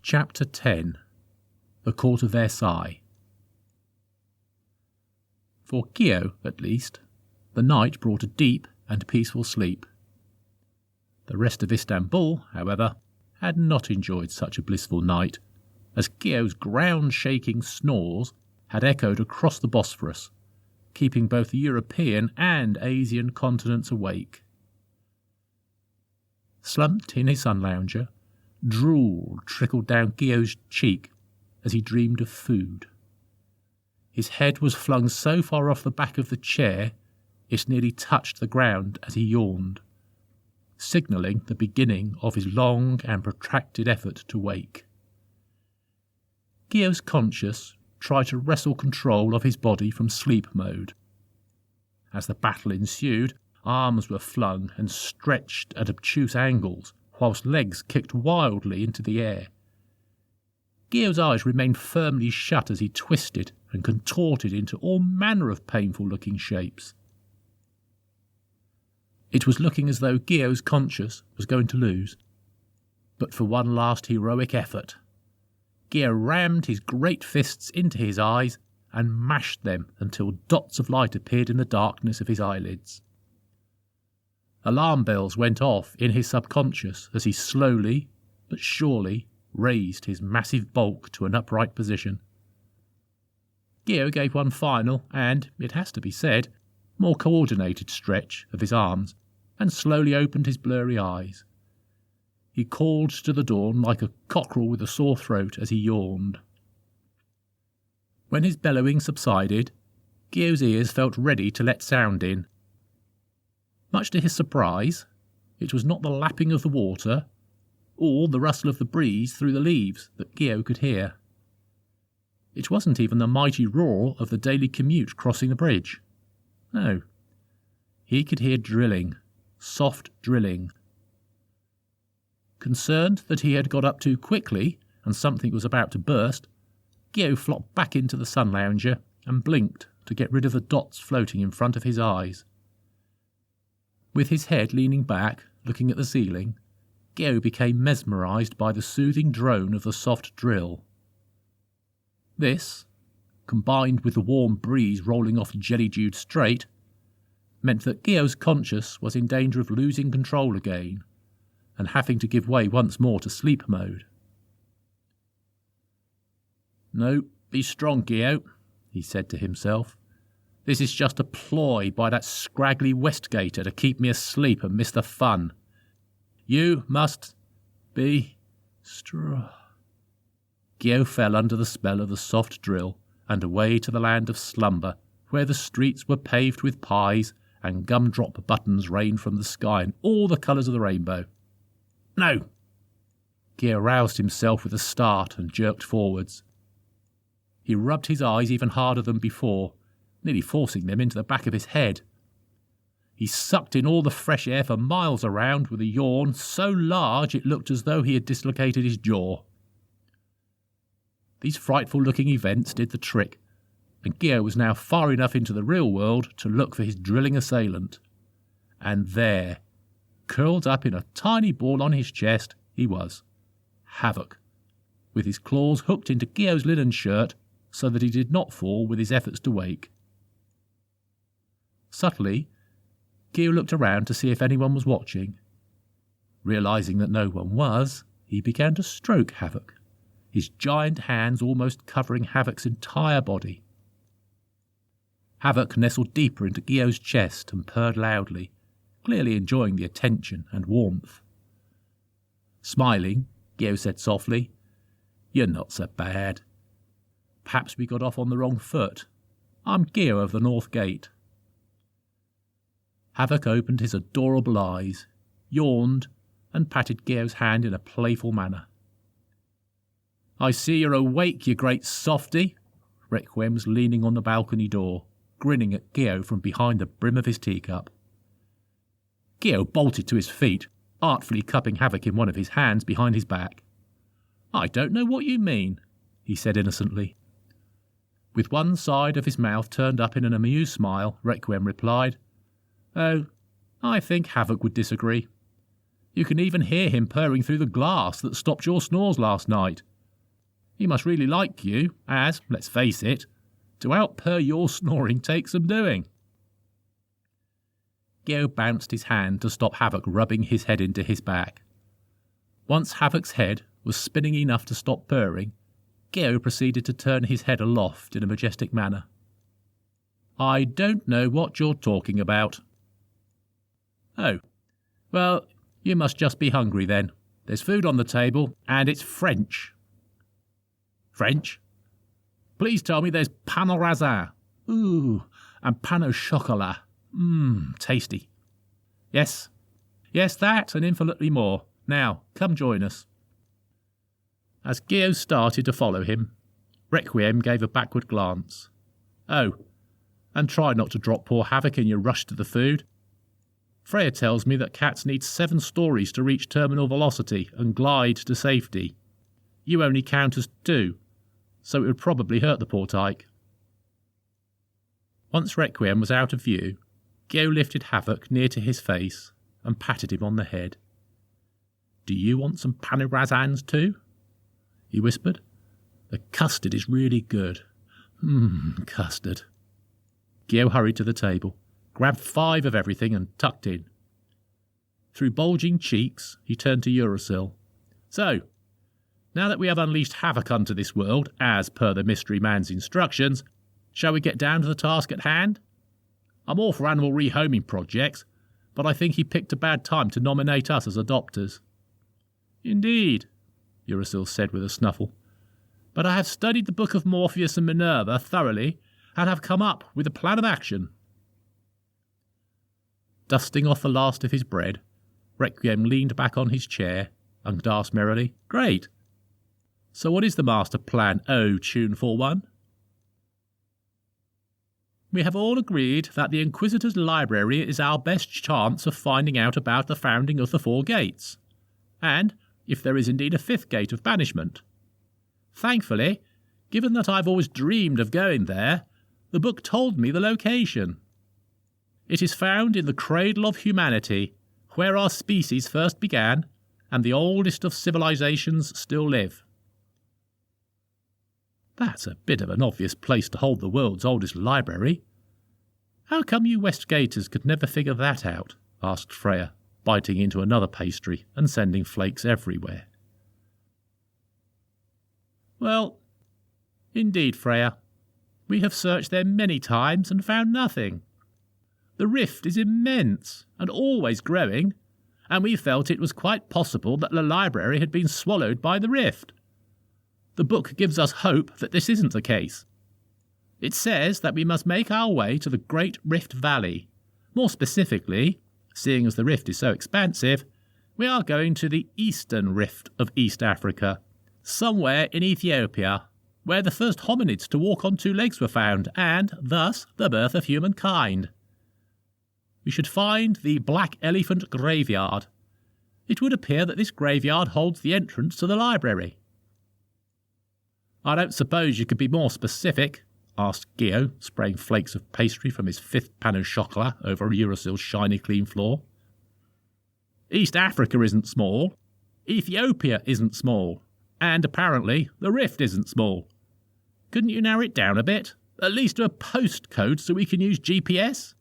Chapter 10. The Court of Versailles. For Guillaume, at least, the night brought a deep and peaceful sleep. The rest of Istanbul, however, had not enjoyed such a blissful night, as Guillaume's ground-shaking snores had echoed across the Bosphorus, keeping both the European and Asian continents awake. Slumped in his sun-lounger, drool trickled down Guillaume's cheek as he dreamed of food. His head was flung so far off the back of the chair it nearly touched the ground as he yawned, signalling the beginning of his long and protracted effort to wake. Guillaume's conscience tried to wrestle control of his body from sleep mode. As the battle ensued, arms were flung and stretched at obtuse angles, whilst legs kicked wildly into the air. Guillaume's eyes remained firmly shut as he twisted and contorted into all manner of painful-looking shapes. It was looking as though Guillaume's conscience was going to lose. But for one last heroic effort, Guillaume rammed his great fists into his eyes and mashed them until dots of light appeared in the darkness of his eyelids. Alarm bells went off in his subconscious as he slowly but surely raised his massive bulk to an upright position. Guillaume gave one final and, it has to be said, more coordinated stretch of his arms and slowly opened his blurry eyes. He called to the dawn like a cockerel with a sore throat as he yawned. When his bellowing subsided, Guillaume's ears felt ready to let sound in. Much to his surprise, it was not the lapping of the water or the rustle of the breeze through the leaves that Guillaume could hear. It wasn't even the mighty roar of the daily commute crossing the bridge. No, he could hear drilling, soft drilling. Concerned that he had got up too quickly and something was about to burst, Guillaume flopped back into the sun-lounger and blinked to get rid of the dots floating in front of his eyes. With his head leaning back, looking at the ceiling, Guillaume became mesmerised by the soothing drone of the soft drill. This, combined with the warm breeze rolling off Jelly-Dewed Strait, meant that Guillaume's conscience was in danger of losing control again and having to give way once more to sleep mode. "No, be strong, Guillaume," he said to himself. "This is just a ploy by that scraggly Westgater to keep me asleep and miss the fun. You must be strong." Guillaume fell under the spell of the soft drill and away to the land of slumber, where the streets were paved with pies and gumdrop buttons rained from the sky in all the colours of the rainbow. "No!" Guillaume roused himself with a start and jerked forwards. He rubbed his eyes even harder than before, nearly forcing them into the back of his head. He sucked in all the fresh air for miles around with a yawn so large it looked as though he had dislocated his jaw. These frightful-looking events did the trick, and Guillaume was now far enough into the real world to look for his drilling assailant. And there, curled up in a tiny ball on his chest, he was, Havoc, with his claws hooked into Guillaume's linen shirt so that he did not fall with his efforts to wake. Subtly, Guillaume looked around to see if anyone was watching. Realising that no one was, he began to stroke Havoc, his giant hands almost covering Havoc's entire body. Havoc nestled deeper into Guillaume's chest and purred loudly, clearly enjoying the attention and warmth. Smiling, Guillaume said softly, "You're not so bad. Perhaps we got off on the wrong foot. I'm Guillaume of the North Gate." Havoc opened his adorable eyes, yawned, and patted Guillaume's hand in a playful manner. "I see you're awake, you great softy." Requiem was leaning on the balcony door, grinning at Guillaume from behind the brim of his teacup. Guillaume bolted to his feet, artfully cupping Havoc in one of his hands behind his back. "I don't know what you mean," he said innocently. With one side of his mouth turned up in an amused smile, Requiem replied, "Oh, I think Havoc would disagree. You can even hear him purring through the glass that stopped your snores last night, He must really like you, as, let's face it, to outpurr your snoring takes some doing. Geo bounced his hand to stop Havoc rubbing his head into his back. Once Havoc's head was spinning enough to stop purring, Geo proceeded to turn his head aloft in a majestic manner. I don't know what you're talking about. Oh, well, you must just be hungry then. There's food on the table, and it's French. French? Please tell me there's pain au raisin. Ooh, and pain au chocolat. Tasty. Yes, that and infinitely more. Now, come join us. As Geo started to follow him, Requiem gave a backward glance. Oh, and try not to drop poor Havoc in your rush to the food. Freya tells me that cats need 7 stories to reach terminal velocity and glide to safety. You only count as 2, so it would probably hurt the poor tyke. Once Requiem was out of view, Geo lifted Havoc near to his face and patted him on the head. Do you want some pain au raisins too? He whispered. The custard is really good. Custard. Geo hurried to the table, grabbed 5 of everything and tucked in. Through bulging cheeks, he turned to Urasil. So, now that we have unleashed Havoc onto this world, as per the mystery man's instructions, shall we get down to the task at hand? I'm all for animal rehoming projects, but I think he picked a bad time to nominate us as adopters. Indeed, Urasil said with a snuffle. But I have studied the Book of Morpheus and Minerva thoroughly, and have come up with a plan of action. Dusting off the last of his bread, Requiem leaned back on his chair and asked merrily, Great! So what is the master plan, oh tuneful one? We have all agreed that the Inquisitor's library is our best chance of finding out about the founding of the 4 gates, and if there is indeed a 5th gate of banishment. Thankfully, given that I've always dreamed of going there, the book told me the location. It is found in the cradle of humanity, where our species first began, and the oldest of civilizations still live. That's a bit of an obvious place to hold the world's oldest library. How come you Westgaters could never figure that out? Asked Freya, biting into another pastry and sending flakes everywhere. Well, indeed, Freya. We have searched there many times and found nothing. The rift is immense and always growing, and we felt it was quite possible that the library had been swallowed by the rift. The book gives us hope that this isn't the case. It says that we must make our way to the Great Rift Valley. More specifically, seeing as the rift is so expansive, we are going to the Eastern Rift of East Africa, somewhere in Ethiopia, where the first hominids to walk on 2 legs were found, and, thus, the birth of humankind. We should find the Black Elephant Graveyard. It would appear that this graveyard holds the entrance to the library. I don't suppose you could be more specific, asked Geo, spraying flakes of pastry from his 5th pain au chocolat over Urasil's shiny clean floor. East Africa isn't small. Ethiopia isn't small. And apparently the rift isn't small. Couldn't you narrow it down a bit? At least to a postcode so we can use GPS?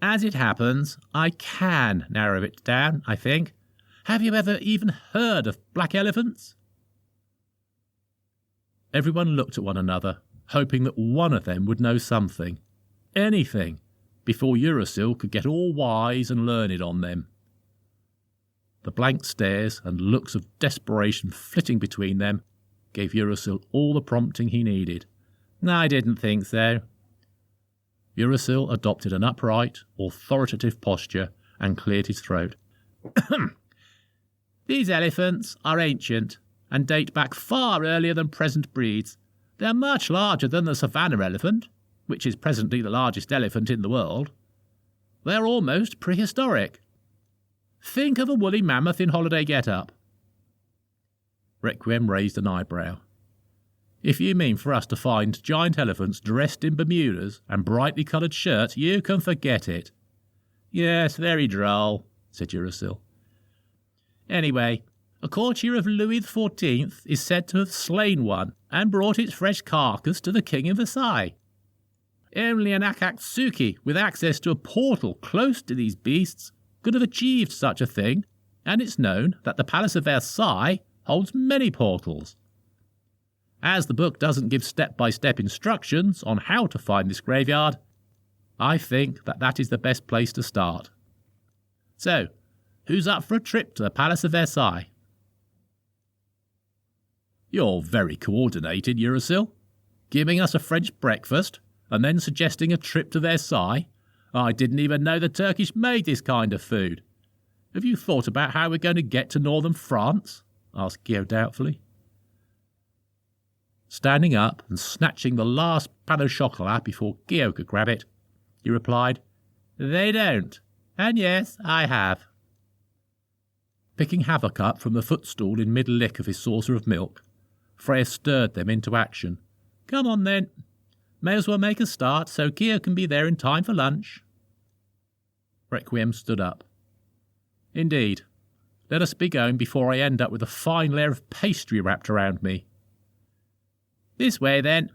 As it happens, I can narrow it down, I think. Have you ever even heard of black elephants? Everyone looked at one another, hoping that one of them would know something, anything, before Urasil could get all wise and learned on them. The blank stares and looks of desperation flitting between them gave Urasil all the prompting he needed. I didn't think so. Urasil adopted an upright, authoritative posture and cleared his throat. These elephants are ancient and date back far earlier than present breeds. They are much larger than the savannah elephant, which is presently the largest elephant in the world. They are almost prehistoric. Think of a woolly mammoth in holiday get-up. Requiem raised an eyebrow. If you mean for us to find giant elephants dressed in Bermudas and brightly coloured shirts, you can forget it. Yes, very droll, said Urasil. Anyway, A courtier of Louis XIV is said to have slain one and brought its fresh carcass to the king of Versailles. Only an Akatsuki with access to a portal close to these beasts could have achieved such a thing, and it's known that the Palace of Versailles holds many portals. As the book doesn't give step-by-step instructions on how to find this graveyard, I think that is the best place to start. So, who's up for a trip to the Palace of Versailles? You're very coordinated, Urasil. Giving us a French breakfast, and then suggesting a trip to Versailles. I didn't even know the Turkish made this kind of food. Have you thought about how we're going to get to northern France? Asked Guillaume doubtfully. Standing up and snatching the last pain au chocolat before Guillaume could grab it, he replied, They don't. And yes, I have. Picking Havoc up from the footstool in mid-lick of his saucer of milk, Freya stirred them into action. Come on then. May as well make a start so Guillaume can be there in time for lunch. Requiem stood up. Indeed. Let us be going before I end up with a fine layer of pastry wrapped around me. This way, then.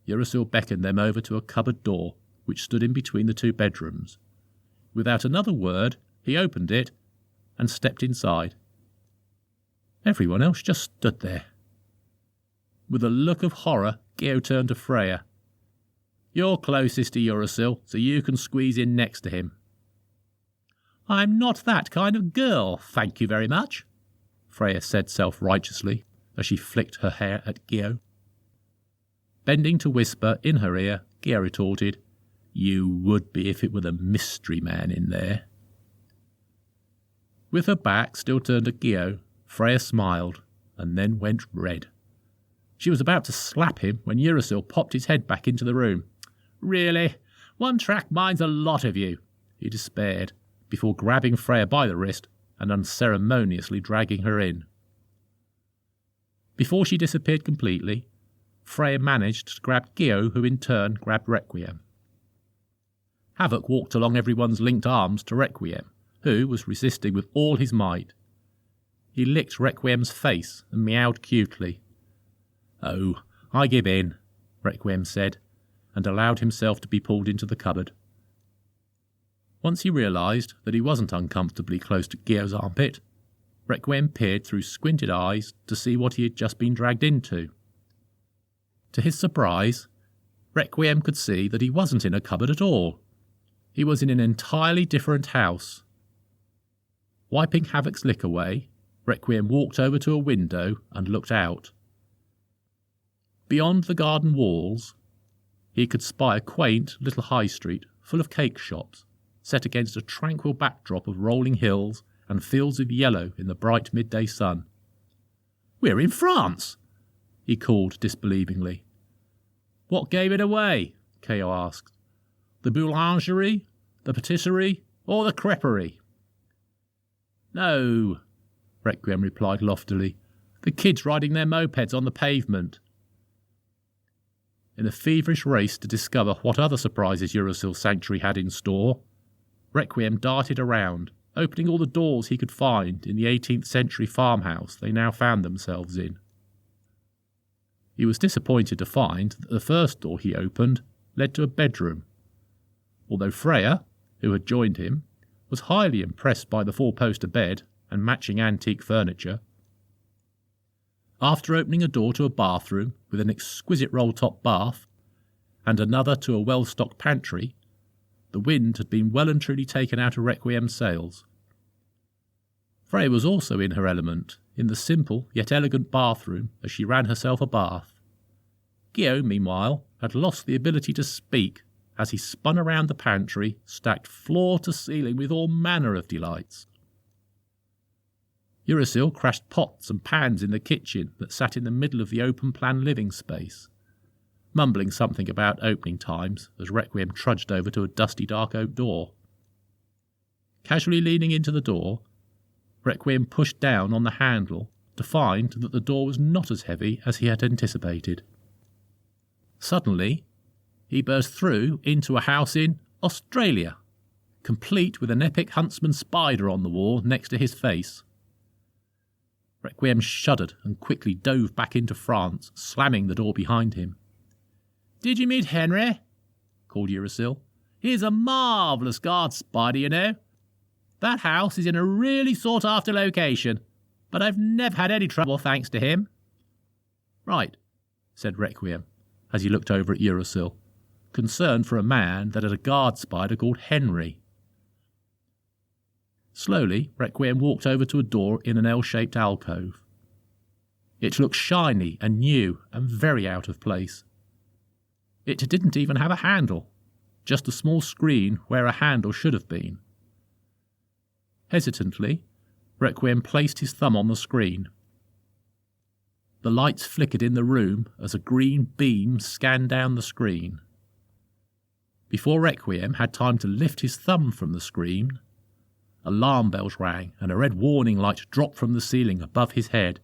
Urasil beckoned them over to a cupboard door, which stood in between the two bedrooms. Without another word, he opened it and stepped inside. Everyone else just stood there. With a look of horror, Guillaume turned to Freya. You're closest to Urasil, so you can squeeze in next to him. I'm not that kind of girl, thank you very much, Freya said self-righteously as she flicked her hair at Guillaume. Bending to whisper in her ear, Guillaume retorted, You would be if it were the mystery man in there. With her back still turned to Guillaume, Freya smiled and then went red. She was about to slap him when Urasil popped his head back into the room. Really? One track mind's a lot of you, he despaired, before grabbing Freya by the wrist and unceremoniously dragging her in. Before she disappeared completely, Freya managed to grab Guillaume, who in turn grabbed Requiem. Havoc walked along everyone's linked arms to Requiem, who was resisting with all his might. He licked Requiem's face and meowed cutely. Oh, I give in, Requiem said, and allowed himself to be pulled into the cupboard. Once he realised that he wasn't uncomfortably close to Guillaume's armpit, Requiem peered through squinted eyes to see what he had just been dragged into. To his surprise, Requiem could see that he wasn't in a cupboard at all. He was in an entirely different house. Wiping Havoc's lick away, Requiem walked over to a window and looked out. Beyond the garden walls, he could spy a quaint little high street full of cake shops, set against a tranquil backdrop of rolling hills and fields of yellow in the bright midday sun. We're in France, he called disbelievingly. What gave it away? Ko asked. The boulangerie, the patisserie, or the creperie? No, Requiem replied loftily. The kids riding their mopeds on the pavement. In a feverish race to discover what other surprises Urasil's sanctuary had in store, Requiem darted around, opening all the doors he could find in the 18th century farmhouse they now found themselves in. He was disappointed to find that the first door he opened led to a bedroom, although Freya, who had joined him, was highly impressed by the four-poster bed and matching antique furniture. After opening a door to a bathroom with an exquisite roll-top bath and another to a well-stocked pantry, the wind had been well and truly taken out of Requiem's sails. Freya was also in her element, in the simple yet elegant bathroom as she ran herself a bath. Guillaume, meanwhile, had lost the ability to speak as he spun around the pantry, stacked floor to ceiling with all manner of delights. Urasil crashed pots and pans in the kitchen that sat in the middle of the open-plan living space, mumbling something about opening times as Requiem trudged over to a dusty dark oak door. Casually leaning into the door, Requiem pushed down on the handle to find that the door was not as heavy as he had anticipated. Suddenly, he burst through into a house in Australia, complete with an epic huntsman spider on the wall next to his face. Requiem shuddered and quickly dove back into France, slamming the door behind him. "Did you meet Henry?" called Uracil. "He's a marvellous guard spider, you know. That house is in a really sought-after location, but I've never had any trouble thanks to him." "Right," said Requiem, as he looked over at Uracil, concerned for a man that had a guard spider called Henry. Slowly, Requiem walked over to a door in an L-shaped alcove. It looked shiny and new and very out of place. It didn't even have a handle, just a small screen where a handle should have been. Hesitantly, Requiem placed his thumb on the screen. The lights flickered in the room as a green beam scanned down the screen. Before Requiem had time to lift his thumb from the screen, alarm bells rang and a red warning light dropped from the ceiling above his head.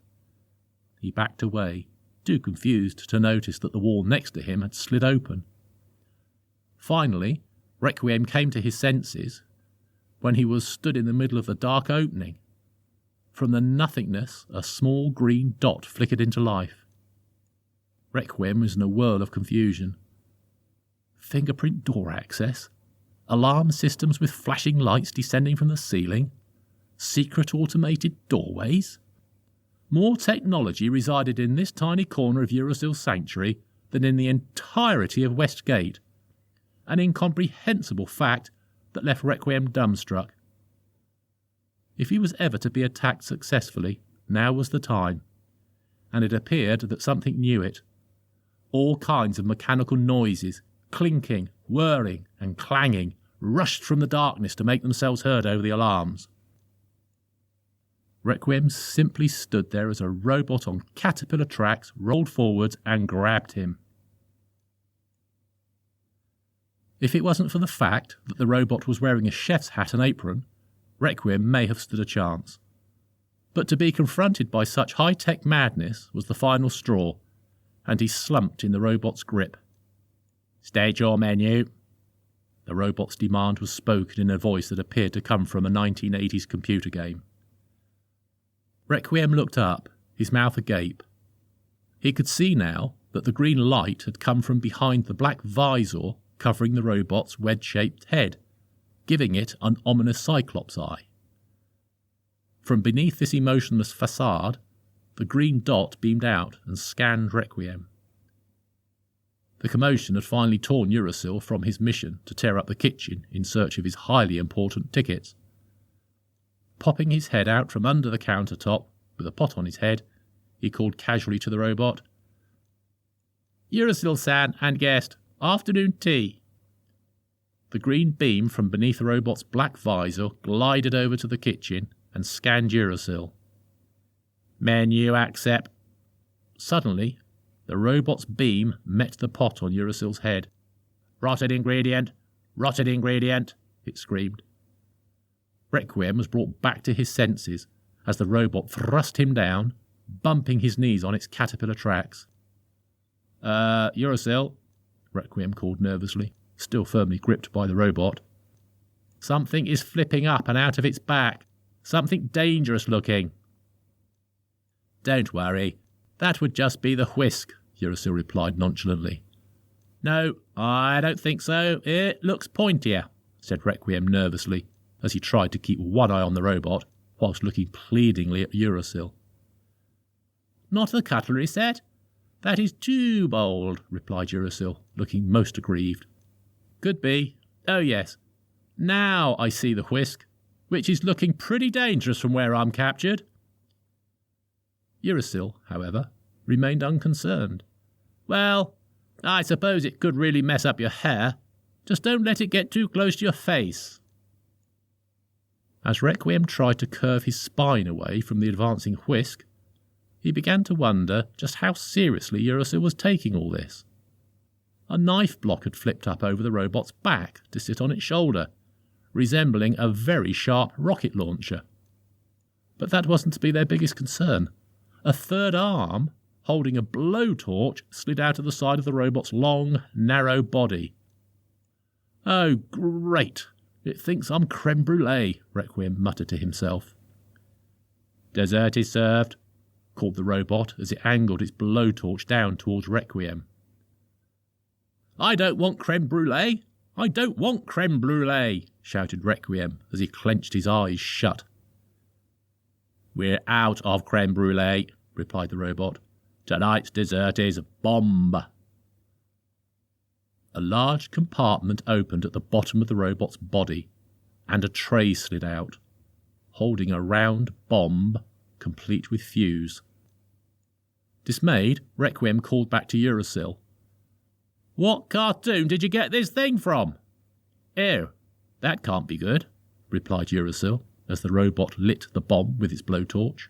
He backed away, too confused to notice that the wall next to him had slid open. Finally, Requiem came to his senses when he was stood in the middle of the dark opening. From the nothingness, a small green dot flickered into life. Requiem was in a whirl of confusion. Fingerprint door access? Alarm systems with flashing lights descending from the ceiling? Secret automated doorways? More technology resided in this tiny corner of Uracil's sanctuary than in the entirety of Westgate. An incomprehensible fact that left Requiem dumbstruck. If he was ever to be attacked successfully, now was the time, and it appeared that something knew it. All kinds of mechanical noises, clinking, whirring, and clanging, rushed from the darkness to make themselves heard over the alarms. Requiem simply stood there as a robot on caterpillar tracks rolled forwards and grabbed him. If it wasn't for the fact that the robot was wearing a chef's hat and apron, Requiem may have stood a chance. But to be confronted by such high-tech madness was the final straw, and he slumped in the robot's grip. "State your menu." The robot's demand was spoken in a voice that appeared to come from a 1980s computer game. Requiem looked up, his mouth agape. He could see now that the green light had come from behind the black visor covering the robot's wedge-shaped head, giving it an ominous cyclops eye. From beneath this emotionless facade, the green dot beamed out and scanned Requiem. The commotion had finally torn Uracil from his mission to tear up the kitchen in search of his highly important tickets. Popping his head out from under the countertop, with a pot on his head, he called casually to the robot. "Uracil-san and guest, afternoon tea." The green beam from beneath the robot's black visor glided over to the kitchen and scanned Uracil. "Menu accept." Suddenly, the robot's beam met the pot on Uracil's head. "Rotted ingredient! Rotted ingredient!" it screamed. Requiem was brought back to his senses as the robot thrust him down, bumping his knees on its caterpillar tracks. Uracil," Requiem called nervously, still firmly gripped by the robot. "Something is flipping up and out of its back. Something dangerous looking." "Don't worry. That would just be the whisk," Uracil replied nonchalantly. "No, I don't think so. It looks pointier," said Requiem nervously, as he tried to keep one eye on the robot, whilst looking pleadingly at Uracil. "Not the cutlery set? That is too bold," replied Uracil, looking most aggrieved. "Could be. Oh yes. Now I see the whisk, which is looking pretty dangerous from where I'm captured." Uracil, however, remained unconcerned. "Well, I suppose it could really mess up your hair. Just don't let it get too close to your face." As Requiem tried to curve his spine away from the advancing whisk, he began to wonder just how seriously Uracil was taking all this. A knife block had flipped up over the robot's back to sit on its shoulder, resembling a very sharp rocket launcher. But that wasn't to be their biggest concern. A third arm, holding a blowtorch, slid out of the side of the robot's long, narrow body. "Oh, great! It thinks I'm creme brulee," Requiem muttered to himself. "Dessert is served," called the robot as it angled its blowtorch down towards Requiem. I don't want creme brulee! I don't want creme brulee! Shouted Requiem as he clenched his eyes shut. We're out of creme brulee, replied the robot. Tonight's dessert is bomb. A large compartment opened at the bottom of the robot's body, and a tray slid out, holding a round bomb complete with fuse. Dismayed, Requiem called back to Uracil. What cartoon did you get this thing from? Ew, that can't be good, replied Uracil as the robot lit the bomb with its blowtorch.